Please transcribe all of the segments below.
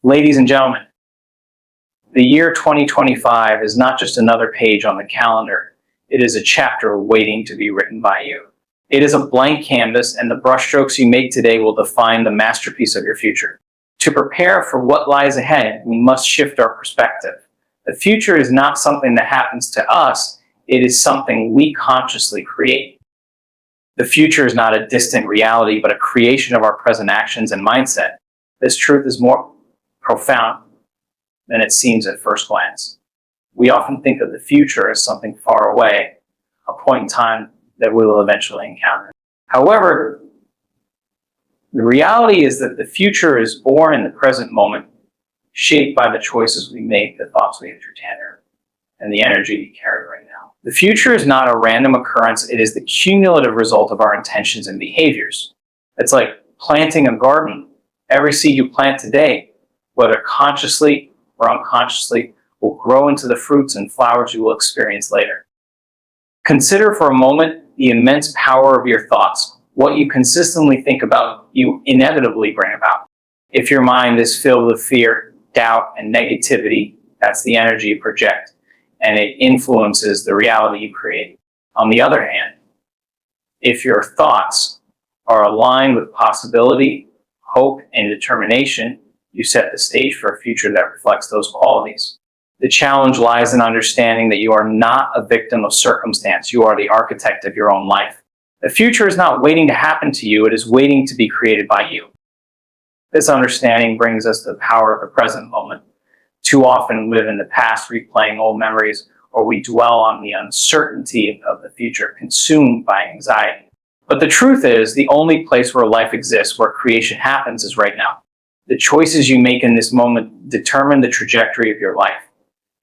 Ladies and gentlemen, the year 2025 is not just another page on the calendar. It is a chapter waiting to be written by you. It is a blank canvas, and the brushstrokes you make today will define the masterpiece of your future. To prepare for what lies ahead, we must shift our perspective. The future is not something that happens to us. It is something we consciously create. The future is not a distant reality, but a creation of our present actions and mindset. This truth is more profound than it seems at first glance. We often think of the future as something far away, a point in time that we will eventually encounter. However, the reality is that the future is born in the present moment, shaped by the choices we make, the thoughts we entertain, and the energy we carry right now. The future is not a random occurrence. It is the cumulative result of our intentions and behaviors. It's like planting a garden. Every seed you plant today, whether consciously or unconsciously, will grow into the fruits and flowers you will experience later. Consider for a moment the immense power of your thoughts. What you consistently think about, you inevitably bring about. If your mind is filled with fear, doubt, and negativity, that's the energy you project, and it influences the reality you create. On the other hand, if your thoughts are aligned with possibility, hope, and determination, you set the stage for a future that reflects those qualities. The challenge lies in understanding that you are not a victim of circumstance. You are the architect of your own life. The future is not waiting to happen to you. It is waiting to be created by you. This understanding brings us to the power of the present moment. Too often we live in the past, replaying old memories, or we dwell on the uncertainty of the future, consumed by anxiety. But the truth is, the only place where life exists, where creation happens, is right now. The choices you make in this moment determine the trajectory of your life.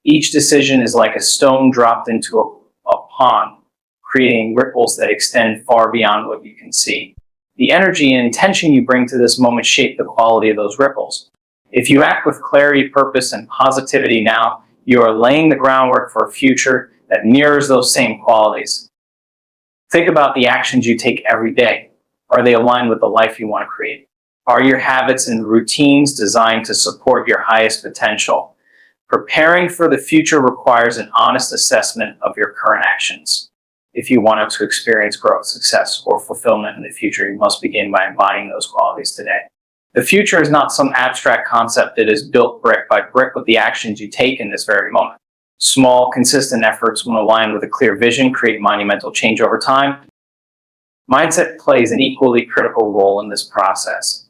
Each decision is like a stone dropped into a pond, creating ripples that extend far beyond what you can see. The energy and intention you bring to this moment shape the quality of those ripples. If you act with clarity, purpose, and positivity now, you are laying the groundwork for a future that mirrors those same qualities. Think about the actions you take every day. Are they aligned with the life you want to create? Are your habits and routines designed to support your highest potential? Preparing for the future requires an honest assessment of your current actions. If you want to experience growth, success, or fulfillment in the future, you must begin by embodying those qualities today. The future is not some abstract concept. It is built brick by brick with the actions you take in this very moment. Small, consistent efforts, when aligned with a clear vision, create monumental change over time. Mindset plays an equally critical role in this process.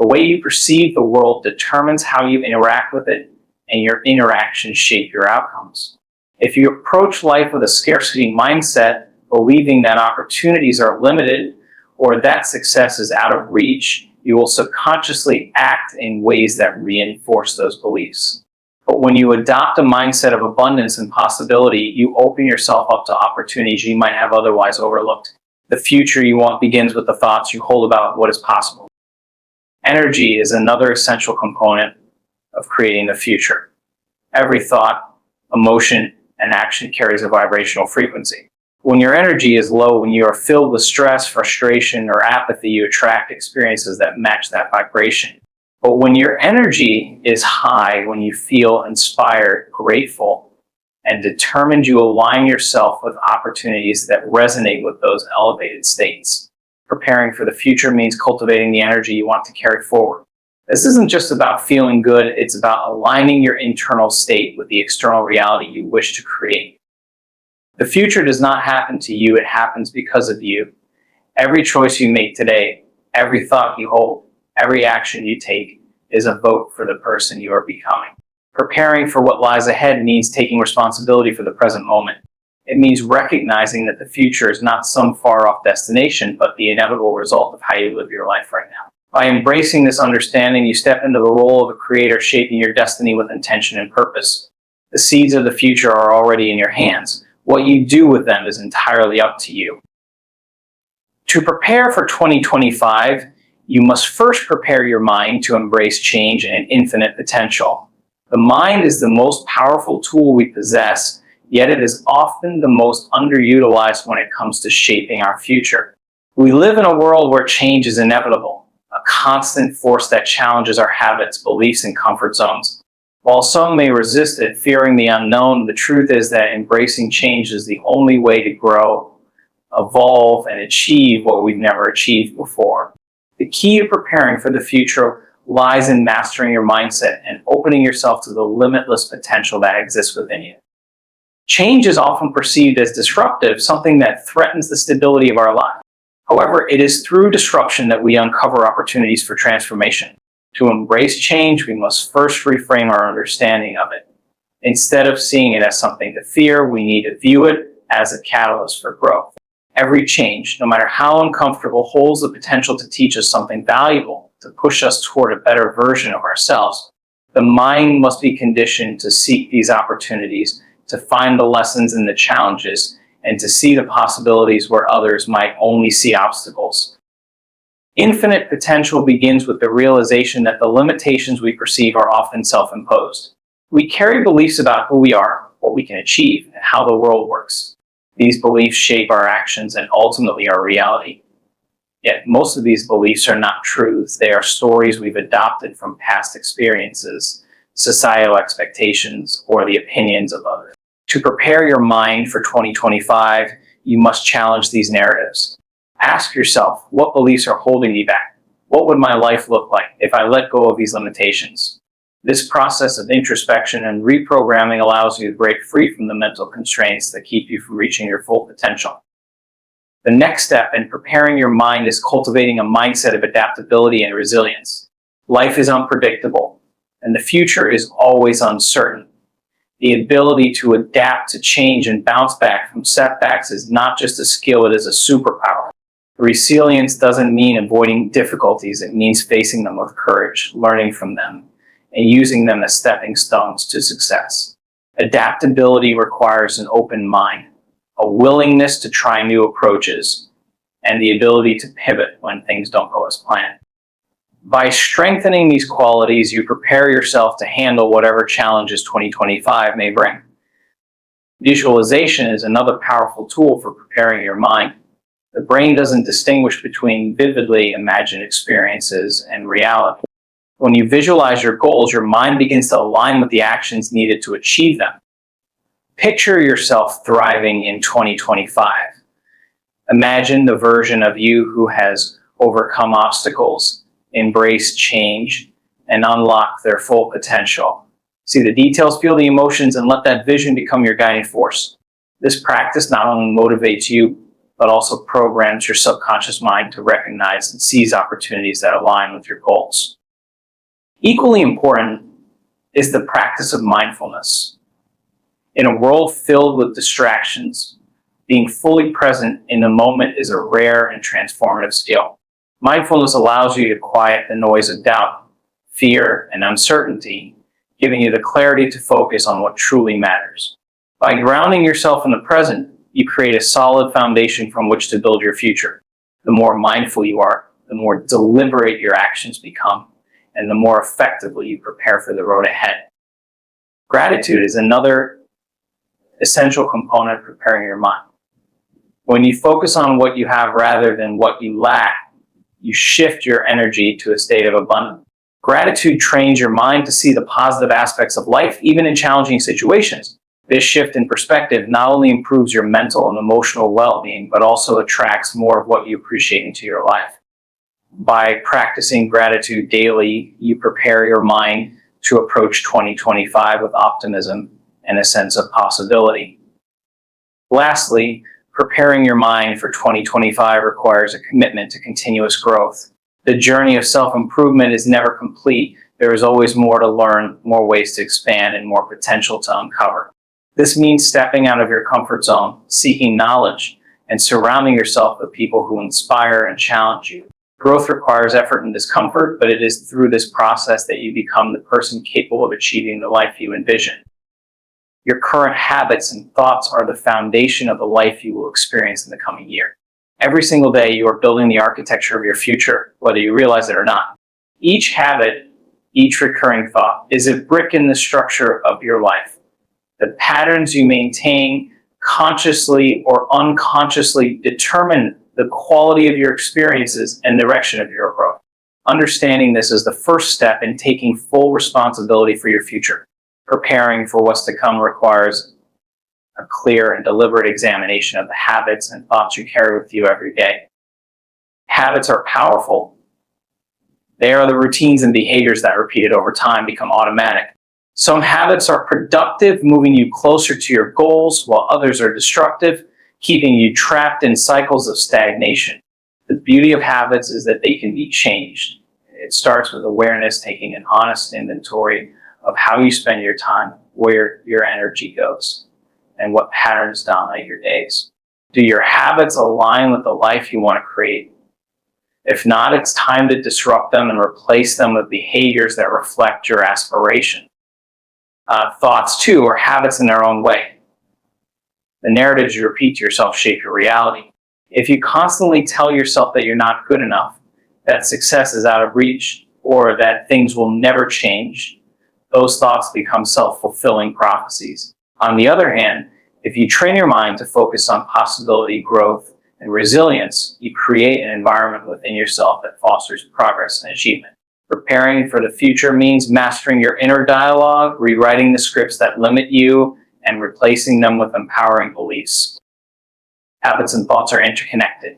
The way you perceive the world determines how you interact with it, and your interactions shape your outcomes. If you approach life with a scarcity mindset, believing that opportunities are limited or that success is out of reach, you will subconsciously act in ways that reinforce those beliefs. But when you adopt a mindset of abundance and possibility, you open yourself up to opportunities you might have otherwise overlooked. The future you want begins with the thoughts you hold about what is possible. Energy is another essential component of creating the future. Every thought, emotion, and action carries a vibrational frequency. When your energy is low, when you are filled with stress, frustration, or apathy, you attract experiences that match that vibration. But when your energy is high, when you feel inspired, grateful, and determined, you align yourself with opportunities that resonate with those elevated states. Preparing for the future means cultivating the energy you want to carry forward. This isn't just about feeling good, it's about aligning your internal state with the external reality you wish to create. The future does not happen to you, it happens because of you. Every choice you make today, every thought you hold, every action you take is a vote for the person you are becoming. Preparing for what lies ahead means taking responsibility for the present moment. It means recognizing that the future is not some far-off destination, but the inevitable result of how you live your life right now. By embracing this understanding, you step into the role of a creator, shaping your destiny with intention and purpose. The seeds of the future are already in your hands. What you do with them is entirely up to you. To prepare for 2025, you must first prepare your mind to embrace change and infinite potential. The mind is the most powerful tool we possess, yet it is often the most underutilized when it comes to shaping our future. We live in a world where change is inevitable. A constant force that challenges our habits, beliefs, and comfort zones. While some may resist it, fearing the unknown, the truth is that embracing change is the only way to grow, evolve, and achieve what we've never achieved before. The key to preparing for the future lies in mastering your mindset and opening yourself to the limitless potential that exists within you. Change is often perceived as disruptive, something that threatens the stability of our lives. However, it is through disruption that we uncover opportunities for transformation. To embrace change, we must first reframe our understanding of it. Instead of seeing it as something to fear, we need to view it as a catalyst for growth. Every change, no matter how uncomfortable, holds the potential to teach us something valuable, to push us toward a better version of ourselves. The mind must be conditioned to seek these opportunities, to find the lessons in the challenges, and to see the possibilities where others might only see obstacles. Infinite potential begins with the realization that the limitations we perceive are often self-imposed. We carry beliefs about who we are, what we can achieve, and how the world works. These beliefs shape our actions and ultimately our reality. Yet most of these beliefs are not truths. They are stories we've adopted from past experiences, societal expectations, or the opinions of others. To prepare your mind for 2025, you must challenge these narratives. Ask yourself, what beliefs are holding me back? What would my life look like if I let go of these limitations? This process of introspection and reprogramming allows you to break free from the mental constraints that keep you from reaching your full potential. The next step in preparing your mind is cultivating a mindset of adaptability and resilience. Life is unpredictable, and the future is always uncertain. The ability to adapt to change and bounce back from setbacks is not just a skill, it is a superpower. Resilience doesn't mean avoiding difficulties, it means facing them with courage, learning from them, and using them as stepping stones to success. Adaptability requires an open mind, a willingness to try new approaches, and the ability to pivot when things don't go as planned. By strengthening these qualities, you prepare yourself to handle whatever challenges 2025 may bring. Visualization is another powerful tool for preparing your mind. The brain doesn't distinguish between vividly imagined experiences and reality. When you visualize your goals, your mind begins to align with the actions needed to achieve them. Picture yourself thriving in 2025. Imagine the version of you who has overcome obstacles, embraced change, and unlocked their full potential. See the details, feel the emotions, and let that vision become your guiding force. This practice not only motivates you, but also programs your subconscious mind to recognize and seize opportunities that align with your goals. Equally important is the practice of mindfulness. In a world filled with distractions, being fully present in the moment is a rare and transformative skill. Mindfulness allows you to quiet the noise of doubt, fear, and uncertainty, giving you the clarity to focus on what truly matters. By grounding yourself in the present, you create a solid foundation from which to build your future. The more mindful you are, the more deliberate your actions become, and the more effectively you prepare for the road ahead. Gratitude is another essential component of preparing your mind. When you focus on what you have rather than what you lack, you shift your energy to a state of abundance. Gratitude trains your mind to see the positive aspects of life, even in challenging situations. This shift in perspective not only improves your mental and emotional well-being, but also attracts more of what you appreciate into your life. By practicing gratitude daily, you prepare your mind to approach 2025 with optimism and a sense of possibility. Lastly, preparing your mind for 2025 requires a commitment to continuous growth. The journey of self-improvement is never complete. There is always more to learn, more ways to expand, and more potential to uncover. This means stepping out of your comfort zone, seeking knowledge, and surrounding yourself with people who inspire and challenge you. Growth requires effort and discomfort, but it is through this process that you become the person capable of achieving the life you envision. Your current habits and thoughts are the foundation of the life you will experience in the coming year. Every single day, you are building the architecture of your future, whether you realize it or not. Each habit, each recurring thought, is a brick in the structure of your life. The patterns you maintain consciously or unconsciously determine the quality of your experiences and direction of your growth. Understanding this is the first step in taking full responsibility for your future. Preparing for what's to come requires a clear and deliberate examination of the habits and thoughts you carry with you every day. Habits are powerful. They are the routines and behaviors that, repeated over time, become automatic. Some habits are productive, moving you closer to your goals, while others are destructive, keeping you trapped in cycles of stagnation. The beauty of habits is that they can be changed. It starts with awareness, taking an honest inventory of how you spend your time, where your energy goes, and what patterns dominate your days. Do your habits align with the life you want to create? If not, it's time to disrupt them and replace them with behaviors that reflect your aspiration. Thoughts, too, are habits in their own way. The narratives you repeat to yourself shape your reality. If you constantly tell yourself that you're not good enough, that success is out of reach, or that things will never change, those thoughts become self-fulfilling prophecies. On the other hand, if you train your mind to focus on possibility, growth, and resilience, you create an environment within yourself that fosters progress and achievement. Preparing for the future means mastering your inner dialogue, rewriting the scripts that limit you, and replacing them with empowering beliefs. Habits and thoughts are interconnected.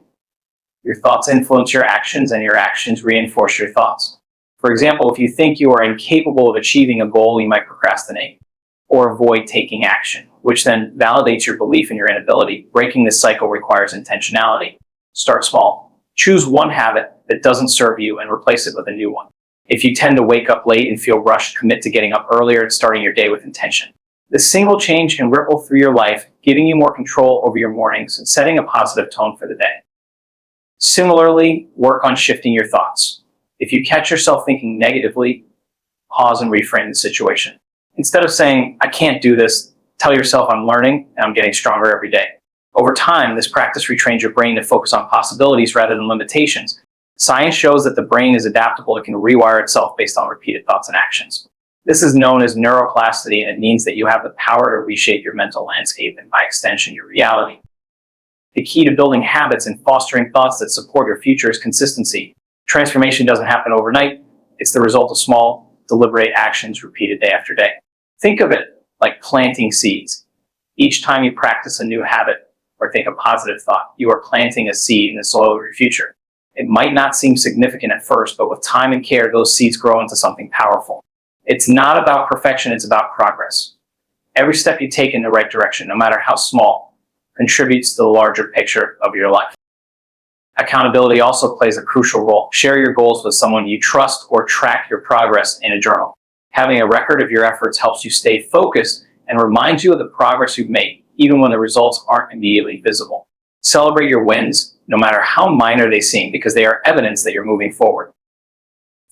Your thoughts influence your actions, and your actions reinforce your thoughts. For example, if you think you are incapable of achieving a goal, you might procrastinate or avoid taking action, which then validates your belief in your inability. Breaking this cycle requires intentionality. Start small. Choose one habit that doesn't serve you and replace it with a new one. If you tend to wake up late and feel rushed, commit to getting up earlier and starting your day with intention. This single change can ripple through your life, giving you more control over your mornings and setting a positive tone for the day. Similarly, work on shifting your thoughts. If you catch yourself thinking negatively, pause and reframe the situation. Instead of saying, "I can't do this," tell yourself, "I'm learning and I'm getting stronger every day." Over time, this practice retrains your brain to focus on possibilities rather than limitations. Science shows that the brain is adaptable. It can rewire itself based on repeated thoughts and actions. This is known as neuroplasticity, and it means that you have the power to reshape your mental landscape and, by extension, your reality. The key to building habits and fostering thoughts that support your future is consistency. Transformation doesn't happen overnight. It's the result of small, deliberate actions repeated day after day. Think of it like planting seeds. Each time you practice a new habit or think a positive thought, you are planting a seed in the soil of your future. It might not seem significant at first, but with time and care, those seeds grow into something powerful. It's not about perfection, it's about progress. Every step you take in the right direction, no matter how small, contributes to the larger picture of your life. Accountability also plays a crucial role. Share your goals with someone you trust or track your progress in a journal. Having a record of your efforts helps you stay focused and reminds you of the progress you've made, even when the results aren't immediately visible. Celebrate your wins, no matter how minor they seem, because they are evidence that you're moving forward.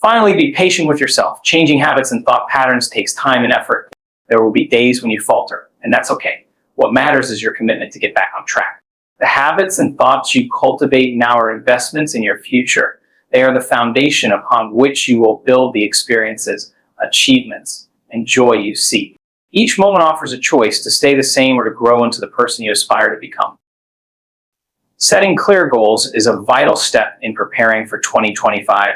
Finally, be patient with yourself. Changing habits and thought patterns takes time and effort. There will be days when you falter, and that's okay. What matters is your commitment to get back on track. The habits and thoughts you cultivate now are investments in your future. They are the foundation upon which you will build the experiences, achievements, and joy you seek. Each moment offers a choice to stay the same or to grow into the person you aspire to become. Setting clear goals is a vital step in preparing for 2025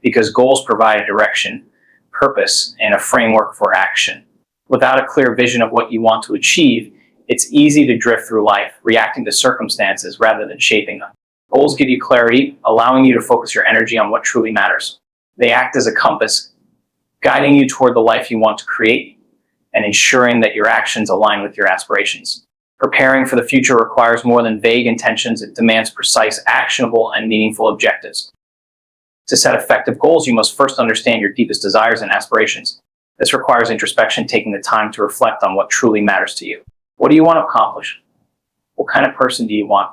because goals provide direction, purpose, and a framework for action. Without a clear vision of what you want to achieve, it's easy to drift through life, reacting to circumstances rather than shaping them. Goals give you clarity, allowing you to focus your energy on what truly matters. They act as a compass, guiding you toward the life you want to create and ensuring that your actions align with your aspirations. Preparing for the future requires more than vague intentions. It demands precise, actionable, and meaningful objectives. To set effective goals, you must first understand your deepest desires and aspirations. This requires introspection, taking the time to reflect on what truly matters to you. What do you want to accomplish? What kind of person do you want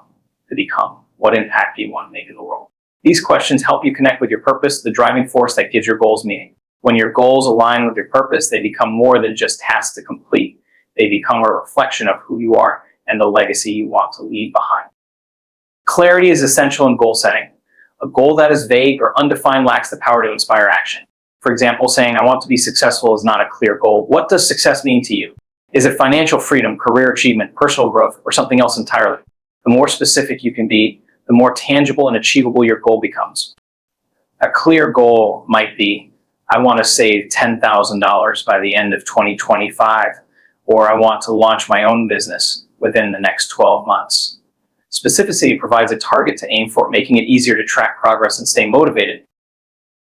to become? What impact do you want to make in the world? These questions help you connect with your purpose, the driving force that gives your goals meaning. When your goals align with your purpose, they become more than just tasks to complete. They become a reflection of who you are and the legacy you want to leave behind. Clarity is essential in goal setting. A goal that is vague or undefined lacks the power to inspire action. For example, saying, "I want to be successful" is not a clear goal. What does success mean to you? Is it financial freedom, career achievement, personal growth, or something else entirely? The more specific you can be, the more tangible and achievable your goal becomes. A clear goal might be, I want to save $10,000 by the end of 2025, or I want to launch my own business within the next 12 months. Specificity provides a target to aim for, making it easier to track progress and stay motivated.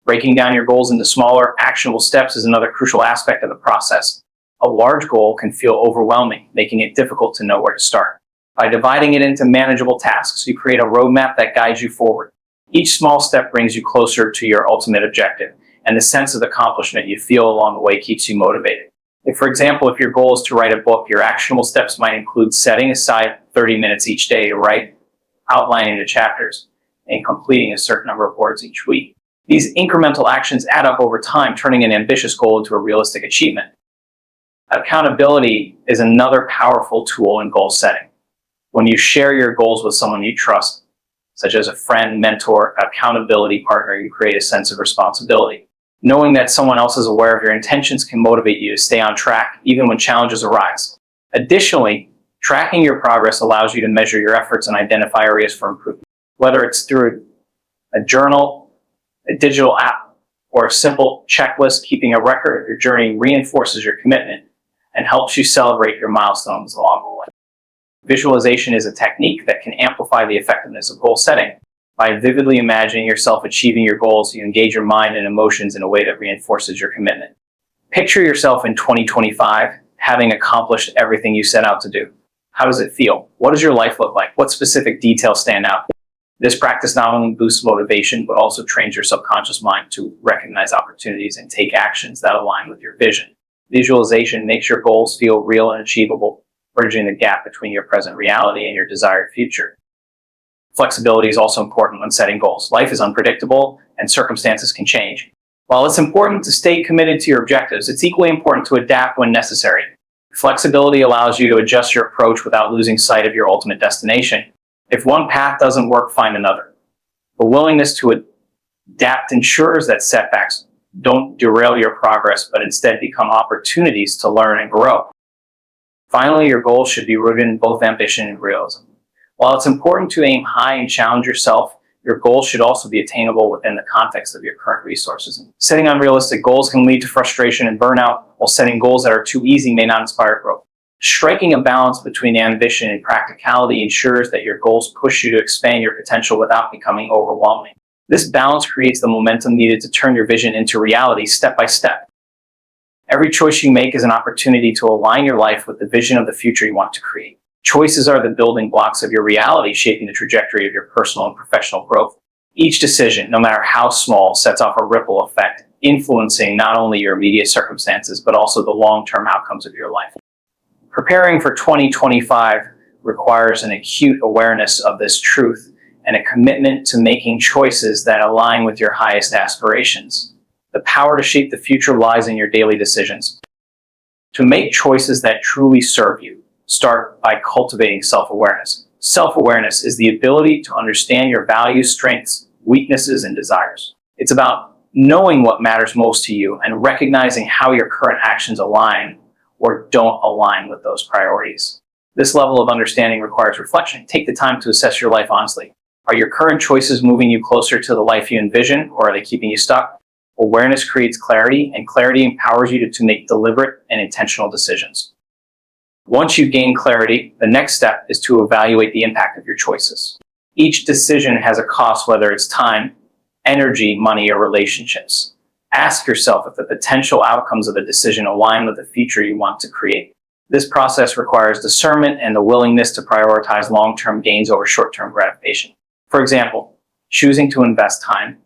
Breaking down your goals into smaller, actionable steps is another crucial aspect of the process. A large goal can feel overwhelming, making it difficult to know where to start. By dividing it into manageable tasks, you create a roadmap that guides you forward. Each small step brings you closer to your ultimate objective, and the sense of accomplishment you feel along the way keeps you motivated. For example, if your goal is to write a book, your actionable steps might include setting aside 30 minutes each day to write, outlining the chapters, and completing a certain number of words each week. These incremental actions add up over time, turning an ambitious goal into a realistic achievement. Accountability is another powerful tool in goal setting. When you share your goals with someone you trust, such as a friend, mentor, accountability partner, you create a sense of responsibility. Knowing that someone else is aware of your intentions can motivate you to stay on track, even when challenges arise. Additionally, tracking your progress allows you to measure your efforts and identify areas for improvement. Whether it's through a journal, a digital app, or a simple checklist, keeping a record of your journey reinforces your commitment and helps you celebrate your milestones along the way. Visualization is a technique that can amplify the effectiveness of goal setting. By vividly imagining yourself achieving your goals, you engage your mind and emotions in a way that reinforces your commitment. Picture yourself in 2025, having accomplished everything you set out to do. How does it feel? What does your life look like? What specific details stand out? This practice not only boosts motivation, but also trains your subconscious mind to recognize opportunities and take actions that align with your vision. Visualization makes your goals feel real and achievable, bridging the gap between your present reality and your desired future. Flexibility is also important when setting goals. Life is unpredictable and circumstances can change. While it's important to stay committed to your objectives, it's equally important to adapt when necessary. Flexibility allows you to adjust your approach without losing sight of your ultimate destination. If one path doesn't work, find another. The willingness to adapt ensures that setbacks don't derail your progress, but instead become opportunities to learn and grow. Finally, your goals should be rooted in both ambition and realism. While it's important to aim high and challenge yourself, your goals should also be attainable within the context of your current resources. Setting unrealistic goals can lead to frustration and burnout, while setting goals that are too easy may not inspire growth. Striking a balance between ambition and practicality ensures that your goals push you to expand your potential without becoming overwhelming. This balance creates the momentum needed to turn your vision into reality step by step. Every choice you make is an opportunity to align your life with the vision of the future you want to create. Choices are the building blocks of your reality, shaping the trajectory of your personal and professional growth. Each decision, no matter how small, sets off a ripple effect, influencing not only your immediate circumstances, but also the long-term outcomes of your life. Preparing for 2025 requires an acute awareness of this truth and a commitment to making choices that align with your highest aspirations. The power to shape the future lies in your daily decisions. To make choices that truly serve you, start by cultivating self-awareness. Self-awareness is the ability to understand your values, strengths, weaknesses, and desires. It's about knowing what matters most to you and recognizing how your current actions align or don't align with those priorities. This level of understanding requires reflection. Take the time to assess your life honestly. Are your current choices moving you closer to the life you envision, or are they keeping you stuck? Awareness creates clarity, and clarity empowers you to make deliberate and intentional decisions. Once you gain clarity, the next step is to evaluate the impact of your choices. Each decision has a cost, whether it's time, energy, money, or relationships. Ask yourself if the potential outcomes of the decision align with the future you want to create. This process requires discernment and the willingness to prioritize long-term gains over short-term gratification. For example, choosing to invest time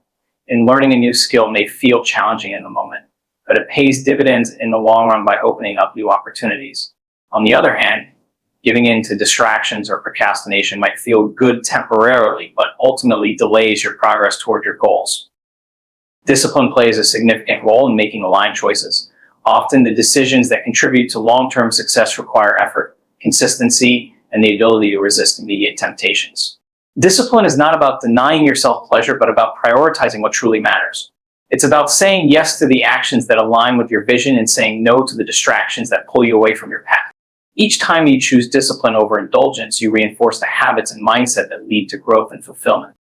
in learning a new skill may feel challenging in the moment, but it pays dividends in the long run by opening up new opportunities. On the other hand, giving in to distractions or procrastination might feel good temporarily, but ultimately delays your progress toward your goals. Discipline plays a significant role in making aligned choices. Often, the decisions that contribute to long-term success require effort, consistency, and the ability to resist immediate temptations. Discipline is not about denying yourself pleasure, but about prioritizing what truly matters. It's about saying yes to the actions that align with your vision and saying no to the distractions that pull you away from your path. Each time you choose discipline over indulgence, you reinforce the habits and mindset that lead to growth and fulfillment.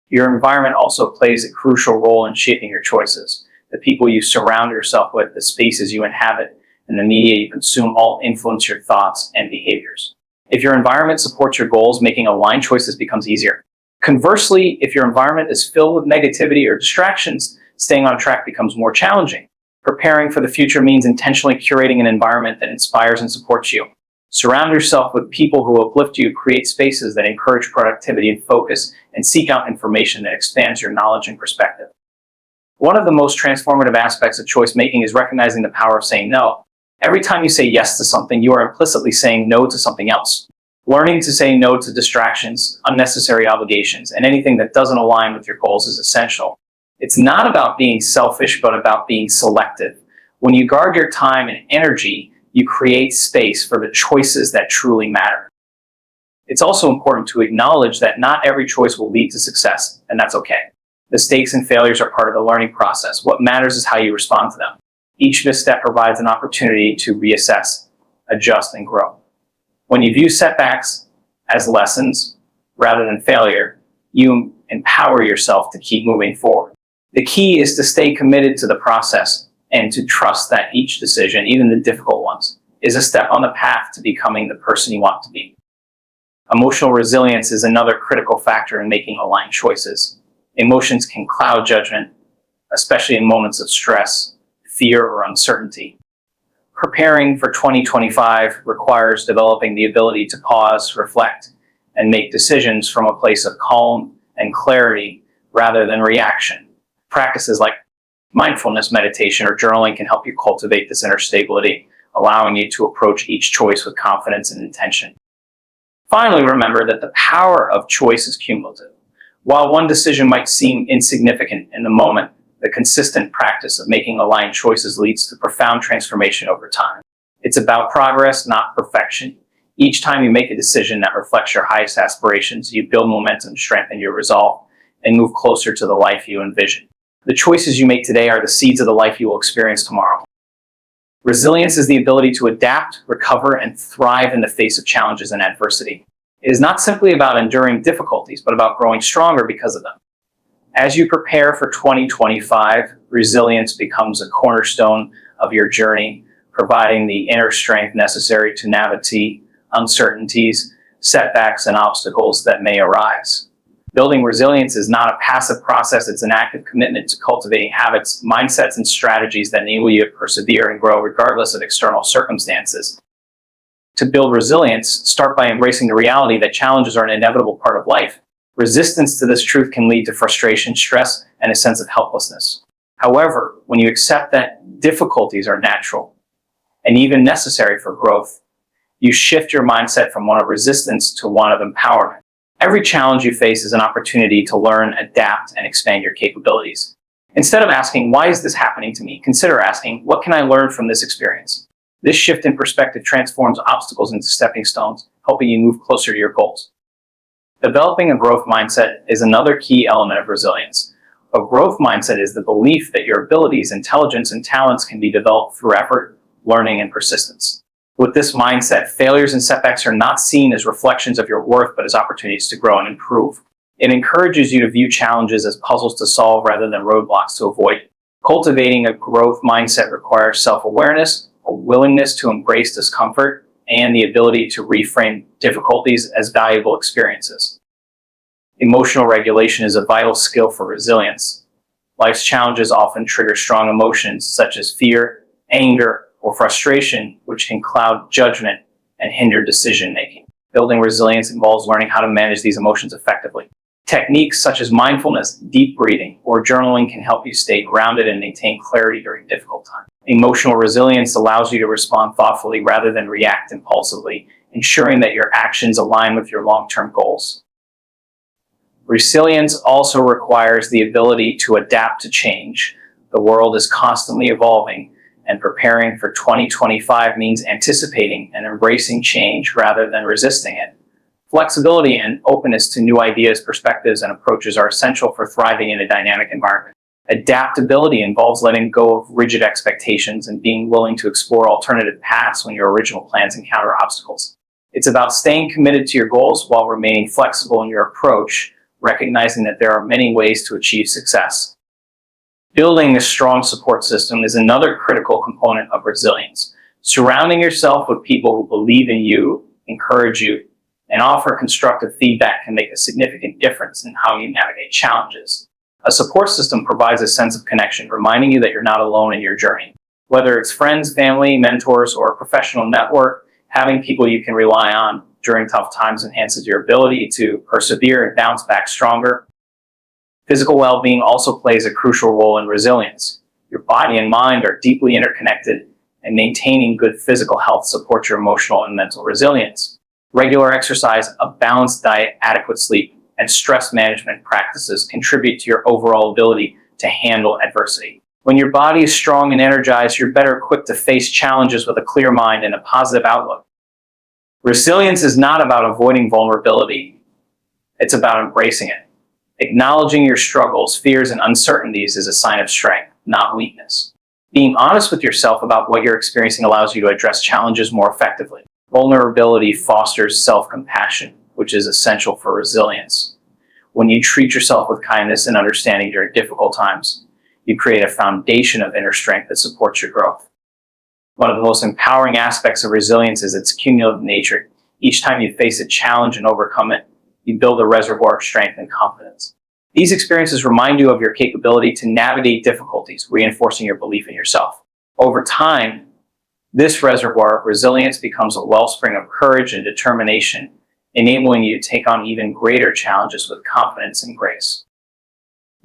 Your environment also plays a crucial role in shaping your choices. The people you surround yourself with, the spaces you inhabit, and the media you consume all influence your thoughts and behaviors. If your environment supports your goals, making aligned choices becomes easier. Conversely, if your environment is filled with negativity or distractions, staying on track becomes more challenging. Preparing for the future means intentionally curating an environment that inspires and supports you. Surround yourself with people who uplift you, create spaces that encourage productivity and focus, and seek out information that expands your knowledge and perspective. One of the most transformative aspects of choice making is recognizing the power of saying no. Every time you say yes to something, you are implicitly saying no to something else. Learning to say no to distractions, unnecessary obligations, and anything that doesn't align with your goals is essential. It's not about being selfish, but about being selective. When you guard your time and energy, you create space for the choices that truly matter. It's also important to acknowledge that not every choice will lead to success, and that's okay. Mistakes and failures are part of the learning process. What matters is how you respond to them. Each misstep provides an opportunity to reassess, adjust, and grow. When you view setbacks as lessons rather than failure, you empower yourself to keep moving forward. The key is to stay committed to the process and to trust that each decision, even the difficult ones, is a step on the path to becoming the person you want to be. Emotional resilience is another critical factor in making aligned choices. Emotions can cloud judgment, especially in moments of stress, fear, or uncertainty. Preparing for 2025 requires developing the ability to pause, reflect, and make decisions from a place of calm and clarity rather than reaction. Practices like mindfulness, meditation, or journaling can help you cultivate this inner stability, allowing you to approach each choice with confidence and intention. Finally, remember that the power of choice is cumulative. While one decision might seem insignificant in the moment, the consistent practice of making aligned choices leads to profound transformation over time. It's about progress, not perfection. Each time you make a decision that reflects your highest aspirations, you build momentum, strengthen your resolve, and move closer to the life you envision. The choices you make today are the seeds of the life you will experience tomorrow. Resilience is the ability to adapt, recover, and thrive in the face of challenges and adversity. It is not simply about enduring difficulties, but about growing stronger because of them. As you prepare for 2025, resilience becomes a cornerstone of your journey, providing the inner strength necessary to navigate uncertainties, setbacks, and obstacles that may arise. Building resilience is not a passive process, it's an active commitment to cultivating habits, mindsets, and strategies that enable you to persevere and grow regardless of external circumstances. To build resilience, start by embracing the reality that challenges are an inevitable part of life. Resistance to this truth can lead to frustration, stress, and a sense of helplessness. However, when you accept that difficulties are natural and even necessary for growth, you shift your mindset from one of resistance to one of empowerment. Every challenge you face is an opportunity to learn, adapt, and expand your capabilities. Instead of asking, why is this happening to me? Consider asking, what can I learn from this experience? This shift in perspective transforms obstacles into stepping stones, helping you move closer to your goals. Developing a growth mindset is another key element of resilience. A growth mindset is the belief that your abilities, intelligence, and talents can be developed through effort, learning, and persistence. With this mindset, failures and setbacks are not seen as reflections of your worth, but as opportunities to grow and improve. It encourages you to view challenges as puzzles to solve rather than roadblocks to avoid. Cultivating a growth mindset requires self-awareness, a willingness to embrace discomfort, and the ability to reframe difficulties as valuable experiences. Emotional regulation is a vital skill for resilience. Life's challenges often trigger strong emotions such as fear, anger, or frustration, which can cloud judgment and hinder decision-making. Building resilience involves learning how to manage these emotions effectively. Techniques such as mindfulness, deep breathing, or journaling can help you stay grounded and maintain clarity during difficult times. Emotional resilience allows you to respond thoughtfully rather than react impulsively, ensuring that your actions align with your long-term goals. Resilience also requires the ability to adapt to change. The world is constantly evolving, and preparing for 2025 means anticipating and embracing change rather than resisting it. Flexibility and openness to new ideas, perspectives, and approaches are essential for thriving in a dynamic environment. Adaptability involves letting go of rigid expectations and being willing to explore alternative paths when your original plans encounter obstacles. It's about staying committed to your goals while remaining flexible in your approach, recognizing that there are many ways to achieve success. Building a strong support system is another critical component of resilience. Surrounding yourself with people who believe in you, encourage you, and offer constructive feedback can make a significant difference in how you navigate challenges. A support system provides a sense of connection, reminding you that you're not alone in your journey. Whether it's friends, family, mentors, or a professional network, having people you can rely on during tough times enhances your ability to persevere and bounce back stronger. Physical well-being also plays a crucial role in resilience. Your body and mind are deeply interconnected, and maintaining good physical health supports your emotional and mental resilience. Regular exercise, a balanced diet, adequate sleep, and stress management practices contribute to your overall ability to handle adversity. When your body is strong and energized, you're better equipped to face challenges with a clear mind and a positive outlook. Resilience is not about avoiding vulnerability. It's about embracing it. Acknowledging your struggles, fears, and uncertainties is a sign of strength, not weakness. Being honest with yourself about what you're experiencing allows you to address challenges more effectively. Vulnerability fosters self-compassion, which is essential for resilience. When you treat yourself with kindness and understanding during difficult times, you create a foundation of inner strength that supports your growth. One of the most empowering aspects of resilience is its cumulative nature. Each time you face a challenge and overcome it, you build a reservoir of strength and confidence. These experiences remind you of your capability to navigate difficulties, reinforcing your belief in yourself. Over time, this reservoir of resilience becomes a wellspring of courage and determination, enabling you to take on even greater challenges with confidence and grace.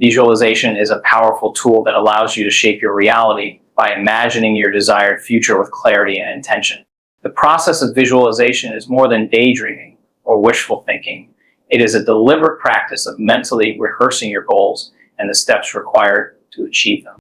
Visualization is a powerful tool that allows you to shape your reality by imagining your desired future with clarity and intention. The process of visualization is more than daydreaming or wishful thinking. It is a deliberate practice of mentally rehearsing your goals and the steps required to achieve them.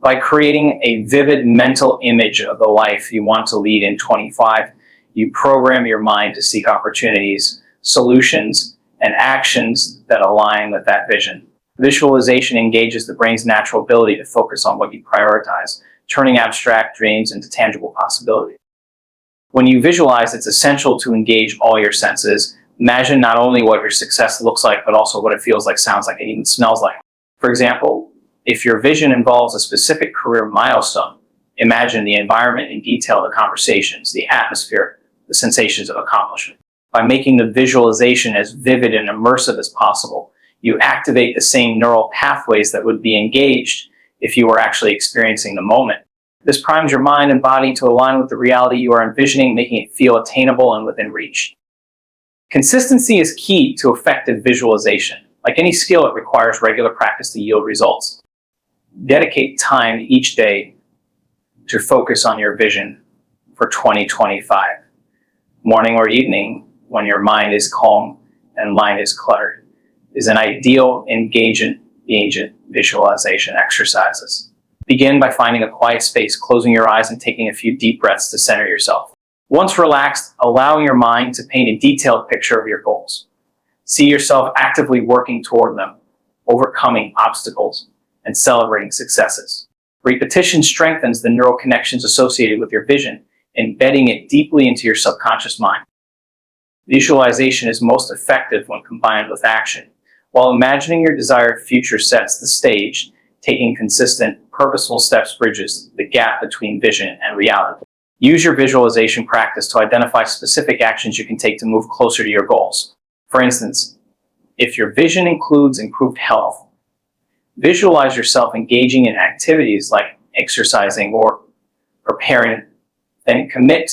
By creating a vivid mental image of the life you want to lead in 25, you program your mind to seek opportunities, solutions, and actions that align with that vision. Visualization engages the brain's natural ability to focus on what you prioritize, turning abstract dreams into tangible possibilities. When you visualize, it's essential to engage all your senses. Imagine not only what your success looks like, but also what it feels like, sounds like, and even smells like. For example, if your vision involves a specific career milestone, imagine the environment in detail, the conversations, the atmosphere, the sensations of accomplishment. By making the visualization as vivid and immersive as possible, you activate the same neural pathways that would be engaged if you were actually experiencing the moment. This primes your mind and body to align with the reality you are envisioning, making it feel attainable and within reach. Consistency is key to effective visualization. Like any skill, it requires regular practice to yield results. Dedicate time each day to focus on your vision for 2025. Morning or evening, when your mind is calm and mind is cluttered, is an ideal engagement visualization exercises. Begin by finding a quiet space, closing your eyes, and taking a few deep breaths to center yourself. Once relaxed, allowing your mind to paint a detailed picture of your goals. See yourself actively working toward them, overcoming obstacles, and celebrating successes. Repetition strengthens the neural connections associated with your vision, embedding it deeply into your subconscious mind. Visualization is most effective when combined with action. While imagining your desired future sets the stage, taking consistent, purposeful steps bridges the gap between vision and reality. Use your visualization practice to identify specific actions you can take to move closer to your goals. For instance, if your vision includes improved health, visualize yourself engaging in activities like exercising or preparing, then commit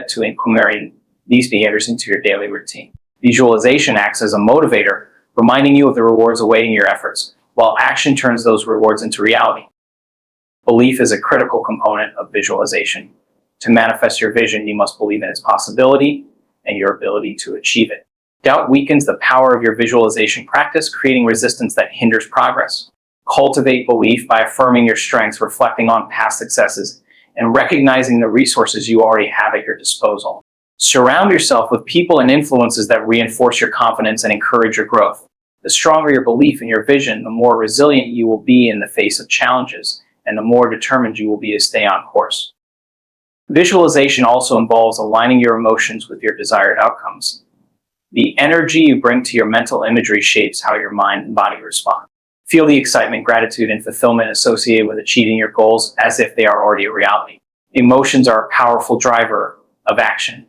to implementing these behaviors into your daily routine. Visualization acts as a motivator, reminding you of the rewards awaiting your efforts, while action turns those rewards into reality. Belief is a critical component of visualization. To manifest your vision, you must believe in its possibility and your ability to achieve it. Doubt weakens the power of your visualization practice, creating resistance that hinders progress. Cultivate belief by affirming your strengths, reflecting on past successes, and recognizing the resources you already have at your disposal. Surround yourself with people and influences that reinforce your confidence and encourage your growth. The stronger your belief in your vision, the more resilient you will be in the face of challenges, and the more determined you will be to stay on course. Visualization also involves aligning your emotions with your desired outcomes. The energy you bring to your mental imagery shapes how your mind and body respond. Feel the excitement, gratitude, and fulfillment associated with achieving your goals as if they are already a reality. Emotions are a powerful driver of action.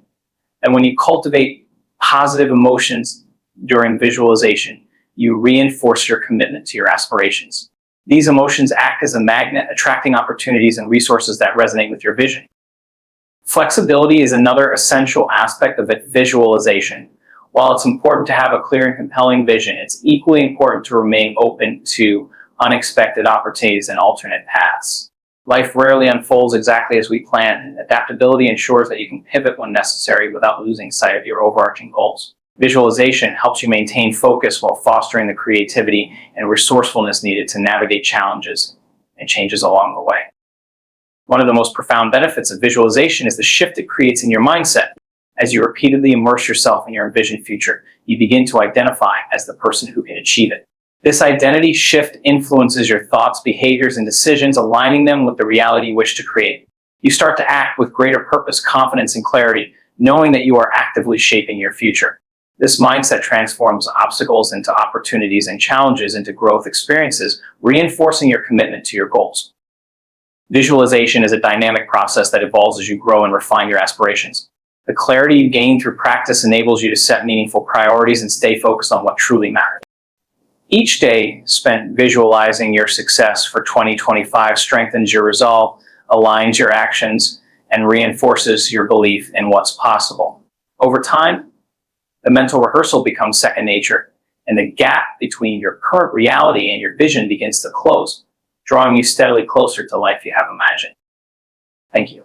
And when you cultivate positive emotions during visualization, you reinforce your commitment to your aspirations. These emotions act as a magnet, attracting opportunities and resources that resonate with your vision. Flexibility is another essential aspect of visualization. While it's important to have a clear and compelling vision, it's equally important to remain open to unexpected opportunities and alternate paths. Life rarely unfolds exactly as we plan, and adaptability ensures that you can pivot when necessary without losing sight of your overarching goals. Visualization helps you maintain focus while fostering the creativity and resourcefulness needed to navigate challenges and changes along the way. One of the most profound benefits of visualization is the shift it creates in your mindset. As you repeatedly immerse yourself in your envisioned future, you begin to identify as the person who can achieve it. This identity shift influences your thoughts, behaviors, and decisions, aligning them with the reality you wish to create. You start to act with greater purpose, confidence, and clarity, knowing that you are actively shaping your future. This mindset transforms obstacles into opportunities and challenges into growth experiences, reinforcing your commitment to your goals. Visualization is a dynamic process that evolves as you grow and refine your aspirations. The clarity you gain through practice enables you to set meaningful priorities and stay focused on what truly matters. Each day spent visualizing your success for 2025 strengthens your resolve, aligns your actions, and reinforces your belief in what's possible. Over time, the mental rehearsal becomes second nature, and the gap between your current reality and your vision begins to close, drawing you steadily closer to life you have imagined. Thank you.